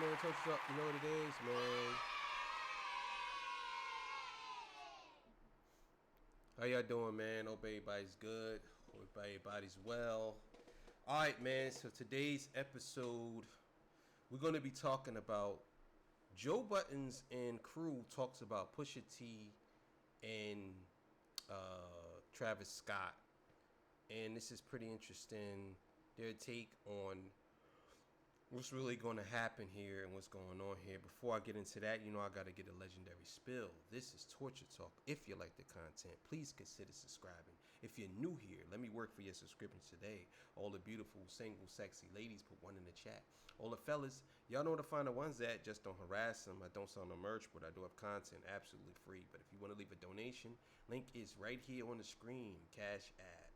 man. Touch us up. You know what it is, man. How y'all doing, man? Hope everybody's good. Hope everybody's well. All right, man. So today's episode, we're going to be talking about Joe Buttons and crew talks about Pusha T and Travis Scott. And this is pretty interesting. Their take on what's really going to happen here and what's going on here. Before I get into that, I got to get a legendary spill. This is Torture Talk. If you like the content, please consider subscribing. If you're new here, let me work for your subscriptions today. All the beautiful, single, sexy ladies, put one in the chat. All the fellas, y'all know where to find the ones at. Just don't harass them. I don't sell no merch, but I do have content absolutely free. But if you want to leave a donation, link is right here on the screen. Cash App.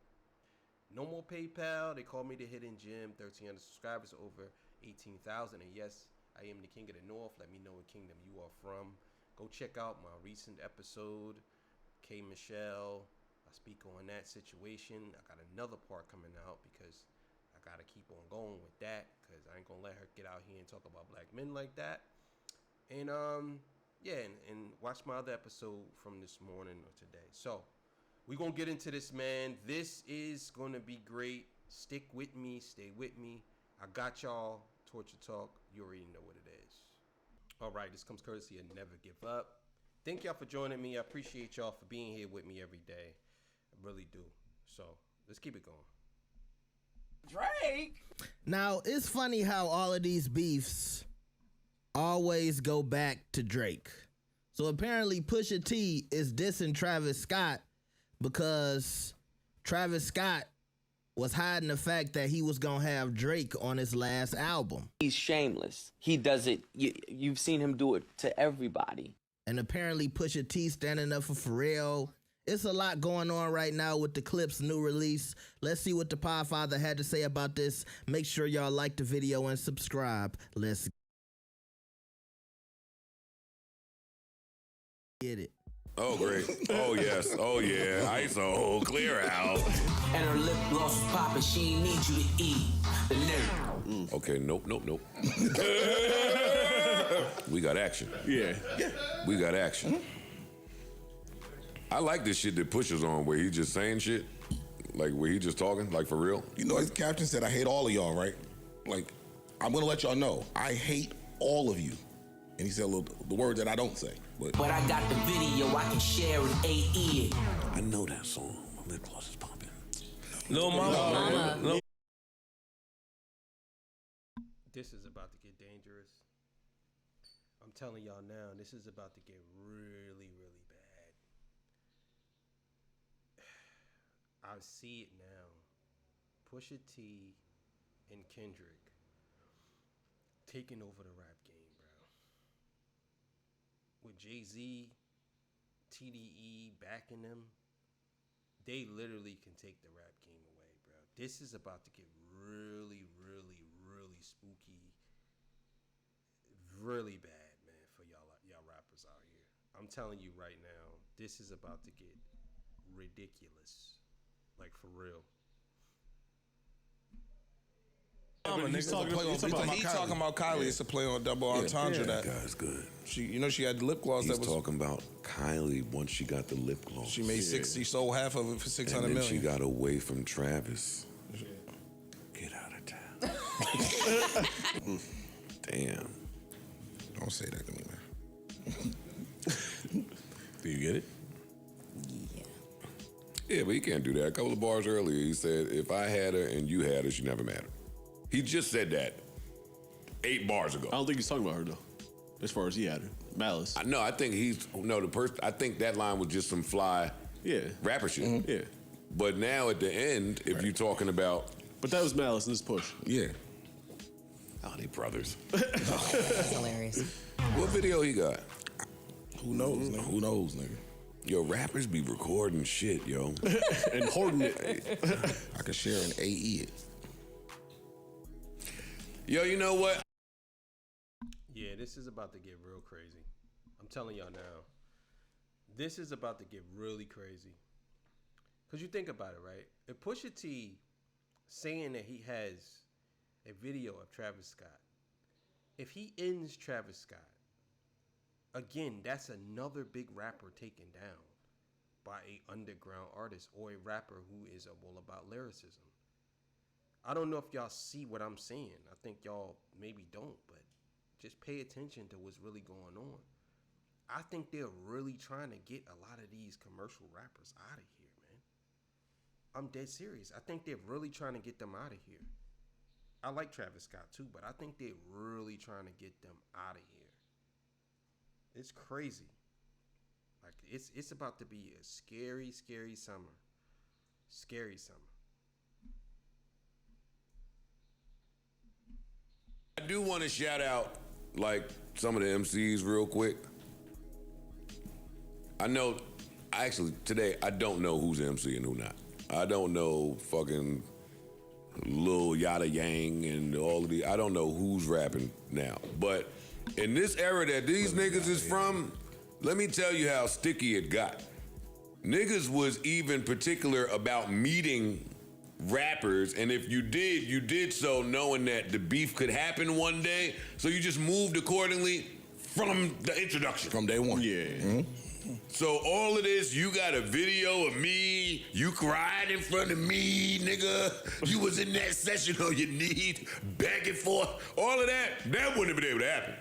No more PayPal. They call me the Hidden Gem. 1,300 subscribers, over 18,000. And yes, I am the King of the North. Let me know what kingdom you are from. Go check out my recent episode, K. Michelle. I speak on that situation. I got another part coming out because I got to keep on going with that because I ain't going to let her get out here and talk about black men like that. And, and watch my other episode from this morning or today. So, we're going to get into this, man. This is going to be great. Stick with me. Stay with me. I got y'all. Torture Talk. You already know what it is. All right. This comes courtesy of Never Give Up. Thank y'all for joining me. I appreciate y'all for being here with me every day. I really do. So, let's keep it going. Drake! Now, it's funny how all of these beefs always go back to Drake. So, apparently, Pusha T is dissing Travis Scott because Travis Scott was hiding the fact that he was going to have Drake on his last album. He's shameless. He does it. You've seen him do it to everybody. And apparently Pusha T standing up for Pharrell. It's a lot going on right now with the Clip's new release. Let's see what the Podfather had to say about this. Make sure y'all like the video and subscribe. Let's get it. Oh, great. Oh, yes. Oh, yeah. ISO. Clear out. And her lip gloss was popping. She ain't need you to eat. The nigga. Okay, nope. We got action. Yeah. We got action. I like this shit that Pusha's on where he's just saying shit. Like, where he just talking, like, for real. You know, his caption said, I hate all of y'all, right? Like, I'm going to let y'all know, I hate all of you. And he said the word that I don't say. But I got the video, I can share it AE. I know that song. My lip gloss is popping. Lil Mama. Lil- This is about to get dangerous. I'm telling y'all now, this is about to get really, really bad. I see it now. Pusha T and Kendrick taking over the rap game, bro. With Jay-Z, TDE backing them, they literally can take the rap game away, bro. This is about to get really, really, really spooky. Really bad, man, for y'all rappers out here. I'm telling you right now, this is about to get ridiculous. Like, for real. He's talking about Kylie. It's a play on double entendre. That guy's good. She had the lip gloss. He's talking about Kylie once she got the lip gloss. She made 60, sold half of it for 600 and then million. she got away from Travis. Get out of town. Damn. Don't say that to me, man. Do you get it? Yeah. Yeah, but he can't do that. A couple of bars earlier, he said, if I had her and you had her, she never mattered. He just said that 8 bars ago. I don't think he's talking about her, though, as far as he had her. Malice. No, I think I think that line was just some fly rapper shit. Mm-hmm. Yeah. But now at the end, if you're talking about... But that was Malice and this Push. Yeah. Oh, they brothers. That's hilarious. What video he got? Who knows, nigga? Who knows, nigga? Yo, rappers be recording shit, yo. And hoarding it. I could share an AE it. Yo, you know what? Yeah, this is about to get real crazy. I'm telling y'all now. This is about to get really crazy. Because you think about it, right? If Pusha T saying that he has a video of Travis Scott if he ends Travis Scott, again, that's another big rapper taken down by a underground artist or a rapper who is all about lyricism. I don't know if y'all see what I'm saying. I think y'all maybe don't, but just pay attention to what's really going on. I think they're really trying to get a lot of these commercial rappers out of here, man. I'm dead serious. I think they're really trying to get them out of here. I like Travis Scott too, but I think they're really trying to get them out of here. It's crazy. Like it's about to be a scary, scary summer. Scary summer. I do want to shout out like some of the MCs real quick. I know, today I don't know who's MC and who not. I don't know fucking Lil Yada Yang and all of the. I don't know who's rapping now. But in this era that these niggas is from, let me tell you how sticky it got. Niggas was even particular about meeting rappers, and if you did so knowing that the beef could happen one day, so you just moved accordingly from the introduction. From day one. Yeah. Mm-hmm. So all of this, you got a video of me, you cried in front of me, nigga. You was in that session on your knees, begging for all of that. That wouldn't have been able to happen.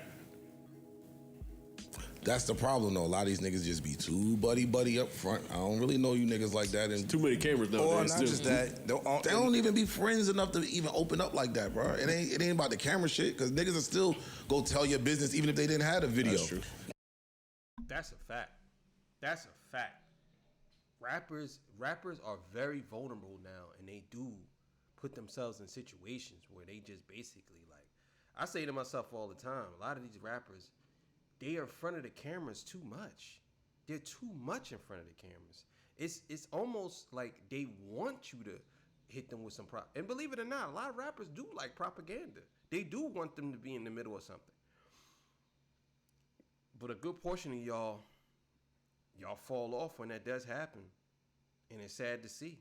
That's the problem, though. A lot of these niggas just be too buddy up front. I don't really know you niggas like that. And too many cameras nowadays. Or not just that. They don't even be friends enough to even open up like that, bro. It ain't about the camera shit, because niggas will still go tell your business even if they didn't have a video. That's true. That's a fact. That's a fact. Rappers are very vulnerable now, and they do put themselves in situations where they just basically, like, I say to myself all the time, a lot of these rappers, they are in front of the cameras too much. They're too much in front of the cameras. It's almost like they want you to hit them with some prop. And believe it or not, a lot of rappers do like propaganda. They do want them to be in the middle of something. But a good portion of y'all fall off when that does happen. And it's sad to see.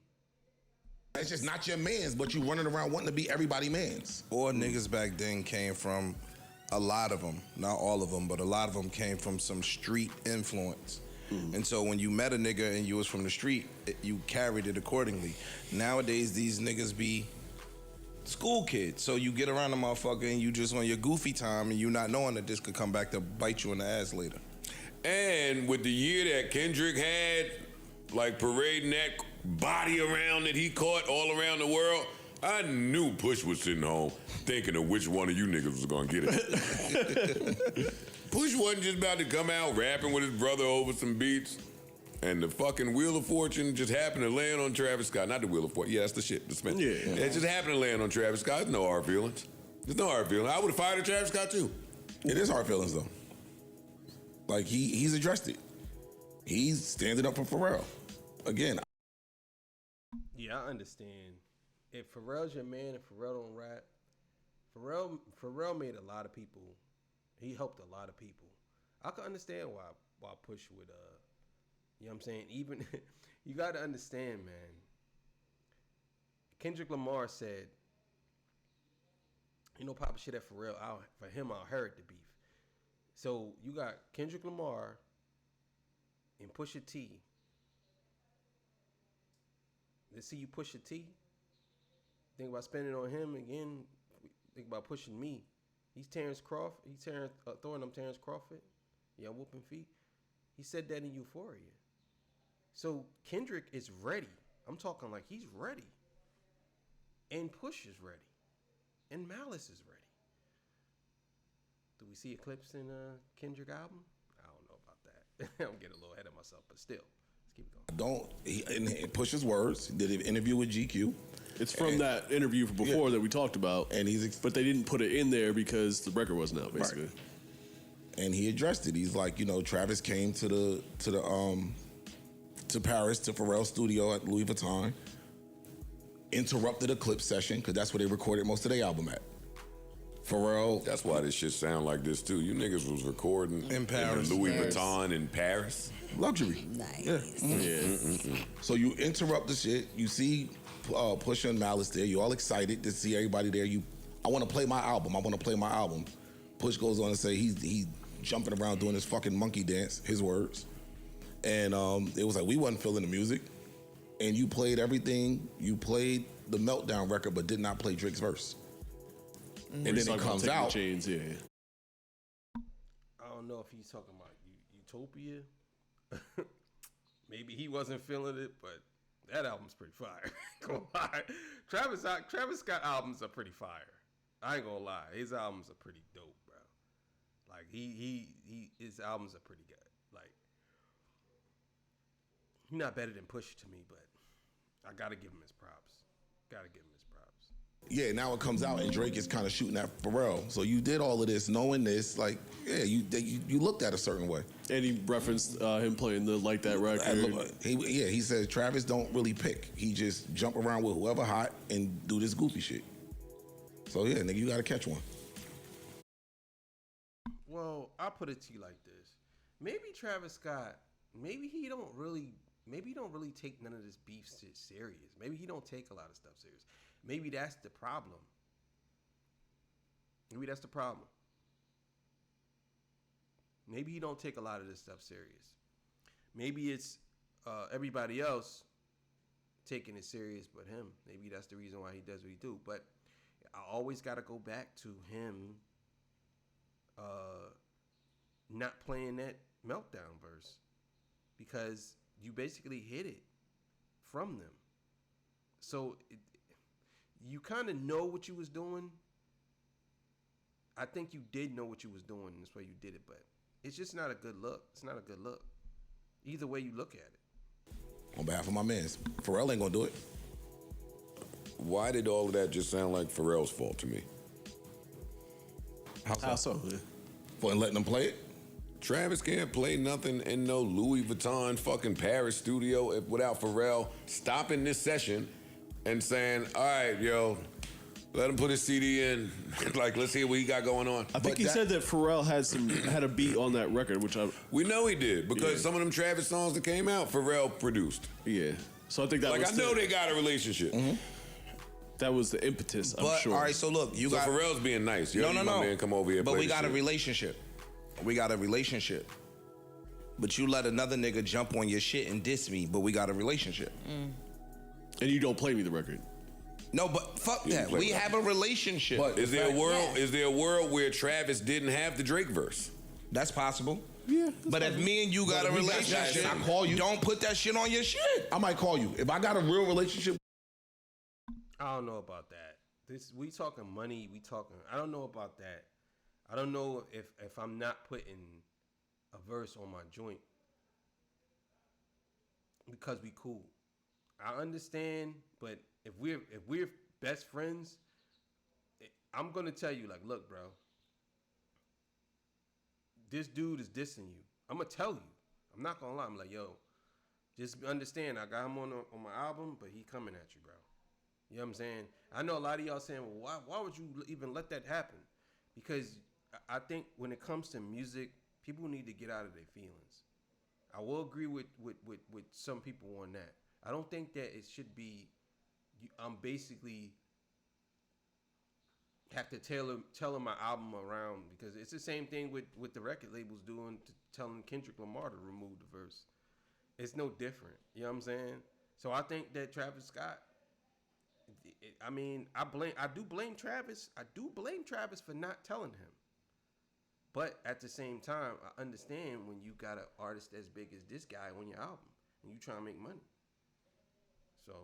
It's just not your mans, but you running around wanting to be everybody mans. Or niggas back then came from, a lot of them, not all of them, but a lot of them came from some street influence. And so when you met a nigga and you was from the street, you carried it accordingly. Nowadays, these niggas be school kids. So you get around a motherfucker and you just on your goofy time and you not knowing that this could come back to bite you in the ass later. And with the year that Kendrick had, like parading that body around that he caught all around the world, I knew Push was sitting home thinking of which one of you niggas was gonna get it. Push wasn't just about to come out rapping with his brother over some beats, and the fucking Wheel of Fortune just happened to land on Travis Scott. Not the Wheel of Fortune, yeah, that's the shit, the Smith. Yeah. It just happened to land on Travis Scott. There's no hard feelings. There's no hard feelings. I would have fired Travis Scott too. It is hard feelings, though. Like, he's addressed it. He's standing up for Pharrell. Again. Yeah, I understand. If Pharrell's your man and Pharrell don't rap, Pharrell made a lot of people. He helped a lot of people. I can understand why Push would, you know what I'm saying? Even, you got to understand, man. Kendrick Lamar said, you know, Papa shit at Pharrell, for him, I'll inherit the beef. So you got Kendrick Lamar and Pusha T. Let's see you Pusha T. Think about spending on him again. Think about pushing me. He's Terrence Crawford. He's throwing them Terrence Crawford. Yeah, whooping feet. He said that in Euphoria. So Kendrick is ready. I'm talking like he's ready. And Push is ready. And Malice is ready. Do we see Eclipse in Kendrick album? I don't know about that. I'm getting a little ahead of myself, but still, let's keep it going. In Push's words, he did an interview with GQ. It's from that interview from before that we talked about, and but they didn't put it in there because the record wasn't out, basically. Right. And he addressed it. He's like, you know, Travis came to Paris to Pharrell's studio at Louis Vuitton, interrupted a clip session because that's where they recorded most of their album at. Pharrell. That's why this shit sound like this too. You niggas was recording in Paris, in Louis Vuitton in Paris. Luxury. Nice. Yeah. So you interrupt the shit. You see Pusha and Malice there. You all excited to see everybody there. I want to play my album. Push goes on to say he's jumping around doing this fucking monkey dance, his words. And it was like, we wasn't feeling the music. And you played everything. You played the Meltdown record, but did not play Drake's verse. And then it comes out. Chains, yeah. I don't know if he's talking about Utopia. Maybe he wasn't feeling it, but that album's pretty fire. Gonna lie. Travis Scott albums are pretty fire. I ain't gonna lie. His albums are pretty dope, bro. Like his albums are pretty good. Like he's not better than Push to me, but I gotta give him his props. Yeah, now it comes out and Drake is kind of shooting at Pharrell. So you did all of this knowing this, like, yeah, you looked at a certain way. And he referenced him playing the Like That record. He said Travis don't really pick. He just jump around with whoever hot and do this goofy shit. So yeah, nigga, you gotta catch one. Well, I'll put it to you like this. Maybe Travis Scott, maybe he don't really take none of this beef shit serious. Maybe he don't take a lot of stuff serious. Maybe that's the problem. Maybe he don't take a lot of this stuff serious. Maybe it's everybody else taking it serious but him. Maybe that's the reason why he does what he do. But I always got to go back to him not playing that Meltdown verse because you basically hid it from them. So you kind of know what you was doing. I think you did know what you was doing. That's why you did it, but it's just not a good look. It's not a good look. Either way you look at it. On behalf of my mans, Pharrell ain't gonna do it. Why did all of that just sound like Pharrell's fault to me? How so? Yeah. For letting them play it? Travis can't play nothing in no Louis Vuitton fucking Paris studio without Pharrell stopping this session and saying, all right, yo, let him put his CD in. Like, let's hear what he got going on. I think he said that Pharrell had a beat on that record, which we know he did because some of them Travis songs that came out, Pharrell produced. Yeah. So I think that was I know they got a relationship. Mm-hmm. That was the impetus, I'm sure. All right, so look, Pharrell's being nice. No. My man come over here. But we got a relationship. But you let another nigga jump on your shit and diss me, but we got a relationship. And you don't play me the record. No, but fuck that. We have a relationship. But is there a world where Travis didn't have the Drake verse? That's possible. Yeah. But if me and you got a relationship, I call you. Don't put that shit on your shit. I might call you. If I got a real relationship. I don't know about that. We talking money. I don't know about that. I don't know if I'm not putting a verse on my joint because we cool. I understand, but if we're best friends, I'm gonna tell you, like, look, bro, this dude is dissing you. I'm gonna tell you. I'm not gonna lie. I'm like, yo, just understand. I got him on my album, but he coming at you, bro. You know what I'm saying? I know a lot of y'all saying, well, why would you even let that happen? Because I think when it comes to music, people need to get out of their feelings. I will agree with some people on that. I don't think that it should be, I'm basically have to tailor my album around because it's the same thing with the record labels doing telling Kendrick Lamar to remove the verse. It's no different. You know what I'm saying? So I think that Travis Scott, I do blame Travis. I do blame Travis for not telling him. But at the same time, I understand when you got an artist as big as this guy on your album and you trying to make money. So,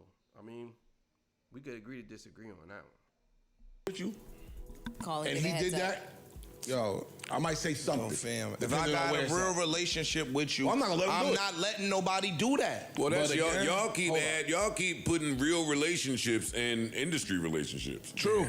we could agree to disagree on that one. With you? Calling and he did that? Yo, I might say something. Fam, if I got a real relationship with you, well, I'm not letting nobody do that. Well, that's y'all keep putting real relationships in industry relationships. True.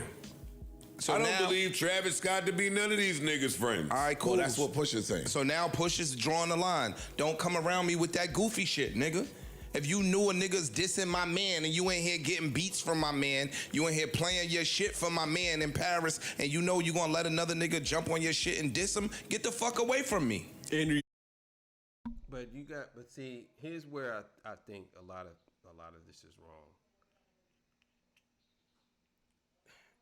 So I don't believe Travis Scott to be none of these niggas' friends. All right, cool. Well, that's what Pusha's saying. So now Pusha's drawing the line. Don't come around me with that goofy shit, nigga. If you knew a nigga's dissing my man and you ain't here getting beats from my man, you ain't here playing your shit for my man in Paris, and you know you gonna let another nigga jump on your shit and diss him, get the fuck away from me. But see, here's where I think a lot of this is wrong.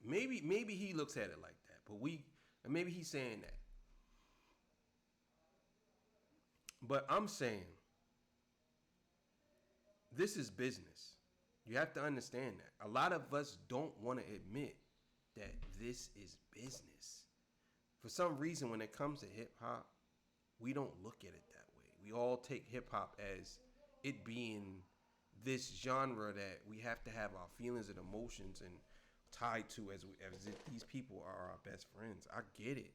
Maybe he looks at it like that, but And maybe he's saying that. But I'm saying this is business. You have to understand that. A lot of us don't want to admit that this is business. For some reason, when it comes to hip hop, we don't look at it that way. We all take hip hop as it being this genre that we have to have our feelings and emotions and tied to as if these people are our best friends. I get it.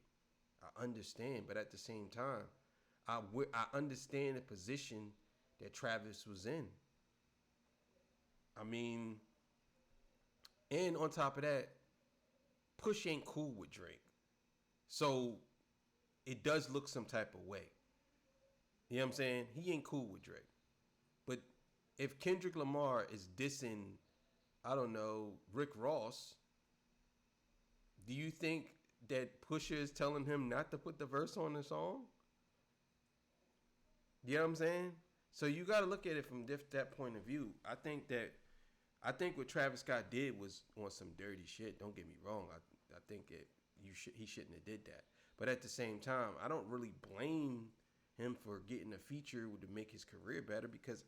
I understand. But at the same time, I understand the position that Travis was in. I mean, and on top of that, Push ain't cool with Drake. So it does look some type of way. You know what I'm saying? He ain't cool with Drake. But if Kendrick Lamar is dissing, I don't know, Rick Ross, do you think that Pusha is telling him not to put the verse on the song? You know what I'm saying? So you got to look at it from that point of view. I think what Travis Scott did was on some dirty shit. Don't get me wrong. I think he shouldn't have did that. But at the same time, I don't really blame him for getting a feature to make his career better, because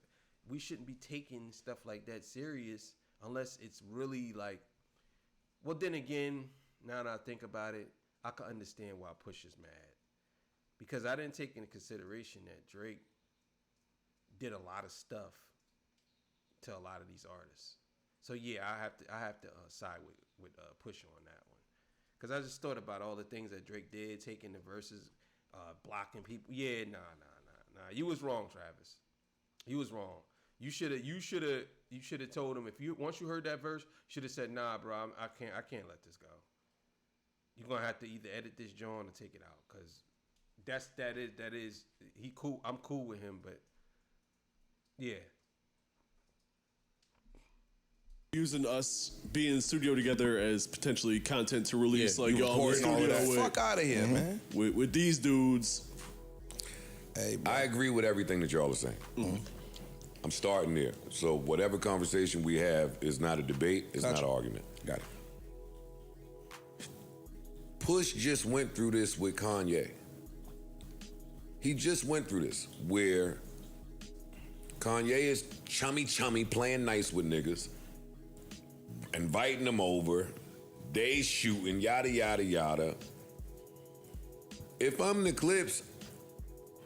we shouldn't be taking stuff like that serious unless it's really like. Well, then again, now that I think about it, I can understand why Push is mad, because I didn't take into consideration that Drake did a lot of stuff to a lot of these artists. So yeah, I have to side with Pusha on that one, because I just thought about all the things that Drake did, taking the verses, blocking people. Yeah, nah. You was wrong, Travis. You was wrong. You should have told him, once you heard that verse, should have said, nah, bro, I can't let this go. You're gonna have to either edit this joint or take it out, because that is he cool. I'm cool with him, but yeah. Using us being in the studio together as potentially content to release, like y'all in the studio with, fuck out of here, man. With these dudes. Hey, I agree with everything that y'all are saying. I'm starting there. So whatever conversation we have is not a debate, it's not an argument. Got it. Push just went through this with Kanye. He just went through this where Kanye is chummy playing nice with niggas, inviting them over, they shooting, yada, yada, yada. If I'm the Clips,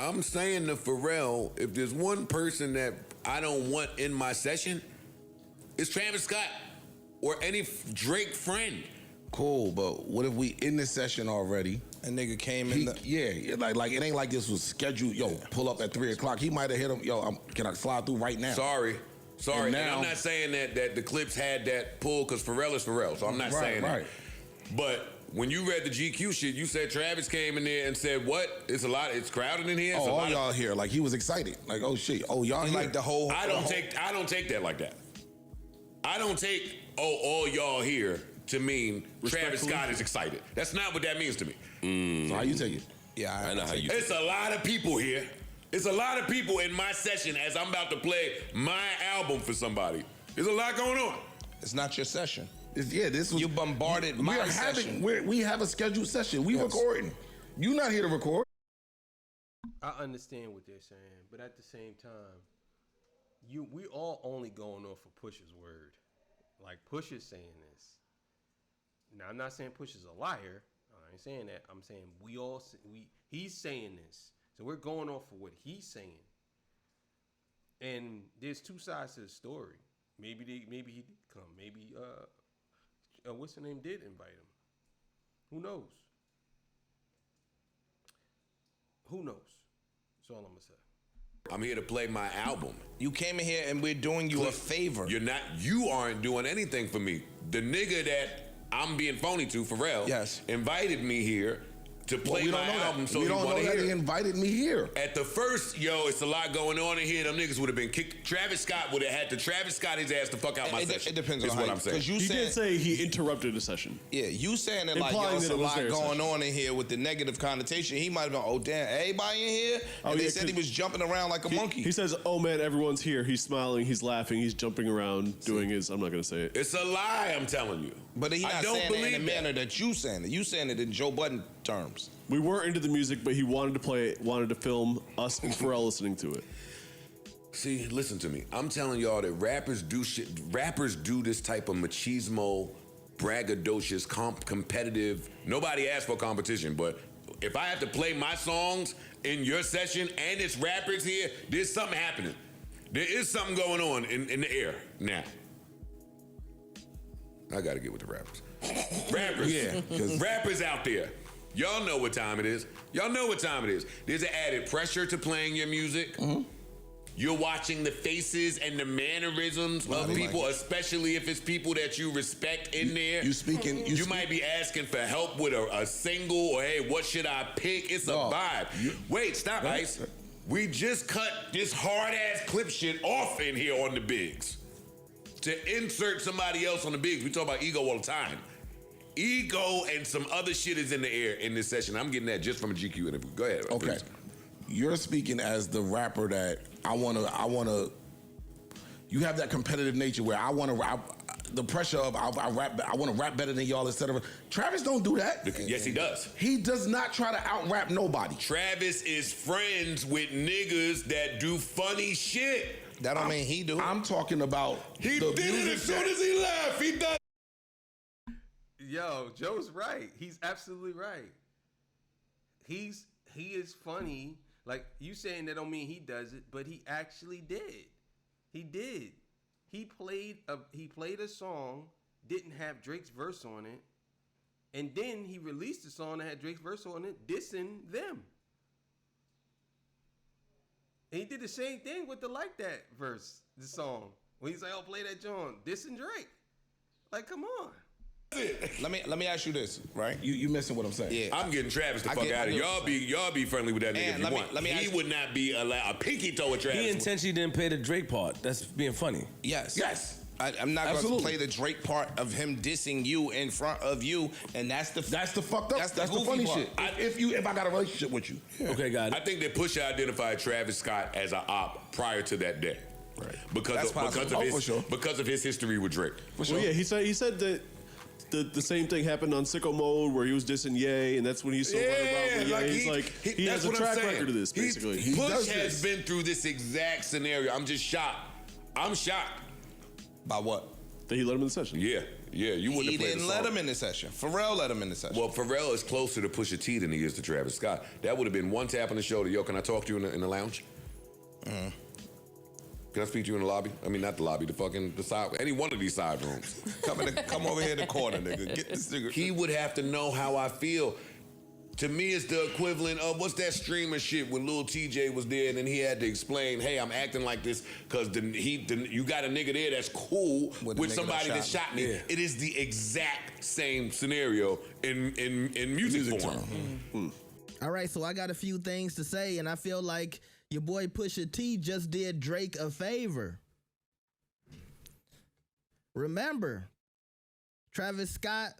I'm saying to Pharrell, if there's one person that I don't want in my session, it's Travis Scott or any Drake friend. Cool, but what if we in the session already? A nigga came in. Like it ain't like this was scheduled. Yo, pull up at 3:00. He might have hit him. Yo, can I slide through right now? Sorry. And now, and I'm not saying that the Clips had that pull, because Pharrell is Pharrell, so I'm not saying that. But when you read the GQ shit, you said Travis came in there and said, what? It's crowded in here. Oh, all y'all here. Like, he was excited. Like, oh shit. Oh, y'all here. Like the whole. I don't take that like that. I don't take all y'all here to mean Travis Scott is excited. That's not what that means to me. So how you take it? Yeah, I know how you. It's a lot of people here. It's a lot of people in my session as I'm about to play my album for somebody. There's a lot going on. It's not your session. This was. You bombarded my session. We have a scheduled session. We recording. You not here to record. I understand what they're saying, but at the same time, we all only going off of Pusha's word. Like, Pusha's saying this. Now, I'm not saying Pusha's a liar. I ain't saying that. I'm saying he's saying this. So we're going off of what he's saying. And there's two sides to the story. Maybe he did come. Maybe what's the name did invite him. Who knows? Who knows? That's all I'm gonna say. I'm here to play my album. You came in here and we're doing you a favor. You aren't doing anything for me. The nigga that I'm being phony to, Pharrell, invited me here to play my album, so we don't know that he invited me here. At the first, it's a lot going on in here. Them niggas would have been kicked. Travis Scott would have had to Travis Scott his ass to fuck out my session. It depends on what I'm saying. He did say he interrupted the session. Yeah, you saying that like there's a lot going on in here with the negative connotation. He might have been, oh damn, everybody in here? And they said he was jumping around like a monkey. He says, oh man, everyone's here. He's smiling, he's laughing, he's jumping around, doing his, I'm not going to say it. It's a lie, I'm telling you. But he's not saying it in the manner that you saying it. You saying it in Joe Budden terms. We weren't into the music, but he wanted to play it, wanted to film us and Pharrell listening to it. See, listen to me. I'm telling y'all that rappers do shit. Rappers do this type of machismo, braggadocious, competitive. Nobody asked for competition, but if I have to play my songs in your session and it's rappers here, there's something happening. There is something going on in the air now. I gotta get with the rappers. Rappers. Yeah, 'cause- Rappers out there. Y'all know what time it is. Y'all know what time it is. There's an added pressure to playing your music. Mm-hmm. You're watching the faces and the mannerisms of people, especially if it's people that you respect in there. You might be asking for help with a single, or hey, what should I pick? It's a vibe. Wait, stop, Ice. We just cut this hard ass clip shit off in here on the bigs to insert somebody else on the bigs. We talk about ego all the time. Ego and some other shit is in the air in this session. I'm getting that just from a GQ interview. Go ahead. Okay. Please. You're speaking as the rapper that I wanna. You have that competitive nature where I wanna rap. The pressure of I want to rap better than y'all, etc. Travis don't do that. Yes, he does. He does not try to out rap nobody. Travis is friends with niggas that do funny shit. That don't mean he do. I'm talking about He did it as soon as he left. He done. Yo, Joe's right. He's absolutely right. He is funny. Like, you saying that don't mean he does it, but he actually did. He did. He played a song, didn't have Drake's verse on it, and then he released a song that had Drake's verse on it, dissing them. And he did the same thing with the Like That verse, the song. When he's like, "I'll play that John," dissing Drake. Like, come on. Let me ask you this, right? You missing what I'm saying? Yeah. I'm getting Travis the fuck out of here. Y'all be friendly with that nigga if you want. He would not be a pinky toe with Travis. He intentionally didn't play the Drake part. That's being funny. Yes. I'm not going to play the Drake part of him dissing you in front of you, and that's the fucked up. That's the goofy funny part. shit. If I got a relationship with you, Okay, got it. I think that Pusha identified Travis Scott as an op prior to that day, right? Because of his history with Drake. Well, yeah, he said that. The same thing happened on Sicko Mode where he was dissing Ye, and that's when he's so worried about Ye. He has a track record of this, basically. Push has been through this exact scenario. I'm just shocked. I'm shocked. By what? That he let him in the session. Yeah, you wouldn't He have played didn't the let song. him in the session. Pharrell let him in the session. Well, Pharrell is closer to Pusha T than he is to Travis Scott. That would have been one tap on the shoulder. Yo, can I talk to you in the lounge? Can I speak to you in the lobby? I mean, not the lobby, the side, any one of these side rooms. Come over here in the corner, nigga. Get this nigga. He would have to know how I feel. To me, it's the equivalent of what's that streamer shit when Lil TJ was there and then he had to explain, hey, I'm acting like this because you got a nigga there that's cool with somebody that shot me. Yeah. It is the exact same scenario in music form. All right, so I got a few things to say, and I feel like your boy Pusha T just did Drake a favor. Remember, Travis Scott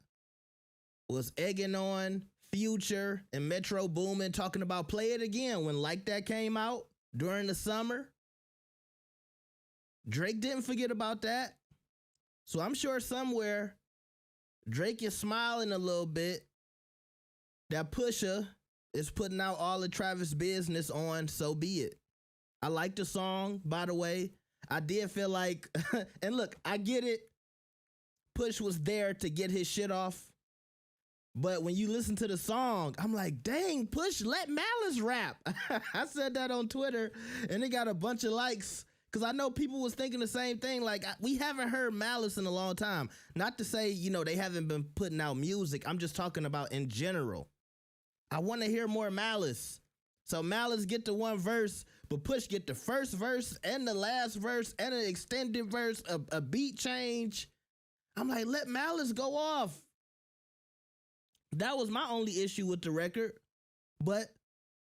was egging on Future and Metro Boomin, talking about Play It Again when Like That came out during the summer. Drake didn't forget about that. So I'm sure somewhere Drake is smiling a little bit that Pusha is putting out all of Travis' business on So Be It. I like the song, by the way. I did feel like, and look, I get it. Push was there to get his shit off. But when you listen to the song, I'm like, dang, Push, let Malice rap. I said that on Twitter, and it got a bunch of likes. Because I know people was thinking the same thing. Like, we haven't heard Malice in a long time. Not to say, they haven't been putting out music. I'm just talking about in general. I want to hear more Malice. So Malice get the one verse, but Push get the first verse and the last verse and an extended verse, a beat change. I'm like, let Malice go off. That was my only issue with the record, but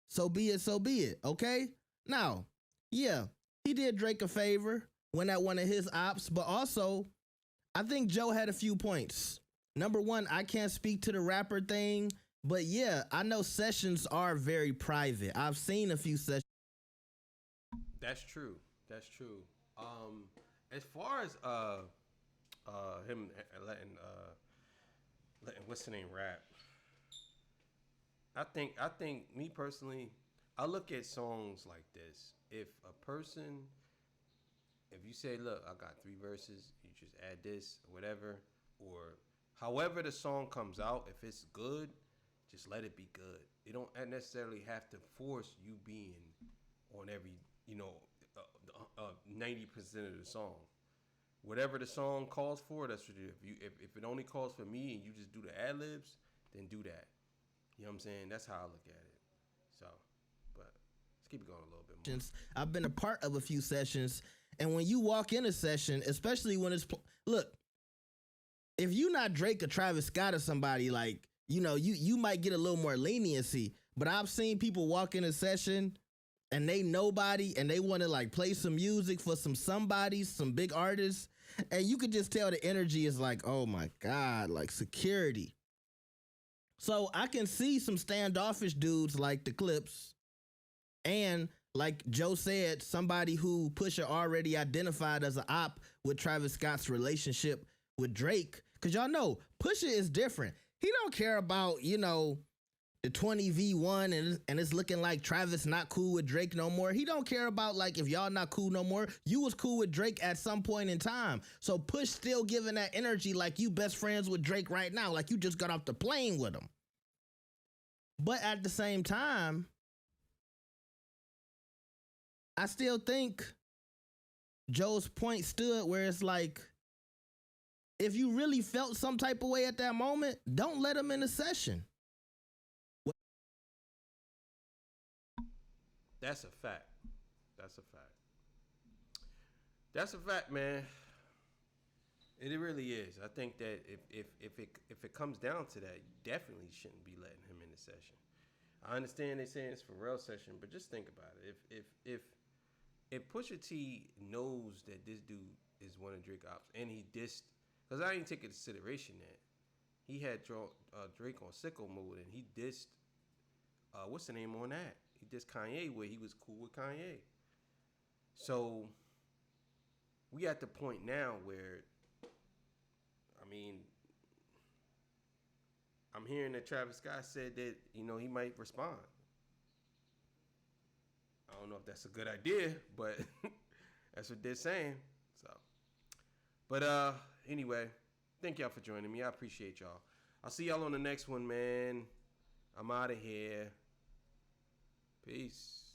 so be it, okay? Now, yeah, he did Drake a favor when at one of his ops, but also, I think Joe had a few points. Number one, I can't speak to the rapper thing, but yeah, I know sessions are very private. I've seen a few sessions. That's true. As far as him letting what's the name rap, I think me personally, I look at songs like this. If you say, look, I got 3 verses, you just add this, or whatever, or however the song comes out, if it's good, just let it be good. You don't necessarily have to force you being on every, 90% of the song. Whatever the song calls for, that's what you do. If it only calls for me and you just do the ad libs, then do that. You know what I'm saying? That's how I look at it. So, but let's keep it going a little bit more. I've been a part of a few sessions, and when you walk in a session, especially when it's look, if you not Drake or Travis Scott or somebody, like, you might get a little more leniency. But I've seen people walk in a session and they nobody and they want to like play some music for some big artists, and you could just tell the energy is like, oh my God, like security. So I can see some standoffish dudes like the Clips, and like Joe said, somebody who Pusha already identified as an op with Travis Scott's relationship with Drake. Because y'all know, Pusha is different. He don't care about, the 20v1 and it's looking like Travis not cool with Drake no more. He don't care about, like, if y'all not cool no more. You was cool with Drake at some point in time. So Push still giving that energy like you best friends with Drake right now. Like you just got off the plane with him. But at the same time, I still think Joe's point stood where it's like, if you really felt some type of way at that moment, don't let him in the session. That's a fact. That's a fact, man. It really is. I think that if it comes down to that, you definitely shouldn't be letting him in the session. I understand they saying it's Pharrell session, but just think about it. If Pusha T knows that this dude is one of Drake ops and he dissed, because I didn't take into consideration that he had Drake on sicko mode and he dissed what's the name on that? He dissed Kanye where he was cool with Kanye. So we at the point now where, I mean, I'm hearing that Travis Scott said that, he might respond. I don't know if that's a good idea, but that's what they're saying. So, but anyway, thank y'all for joining me. I appreciate y'all. I'll see y'all on the next one, man. I'm out of here. Peace.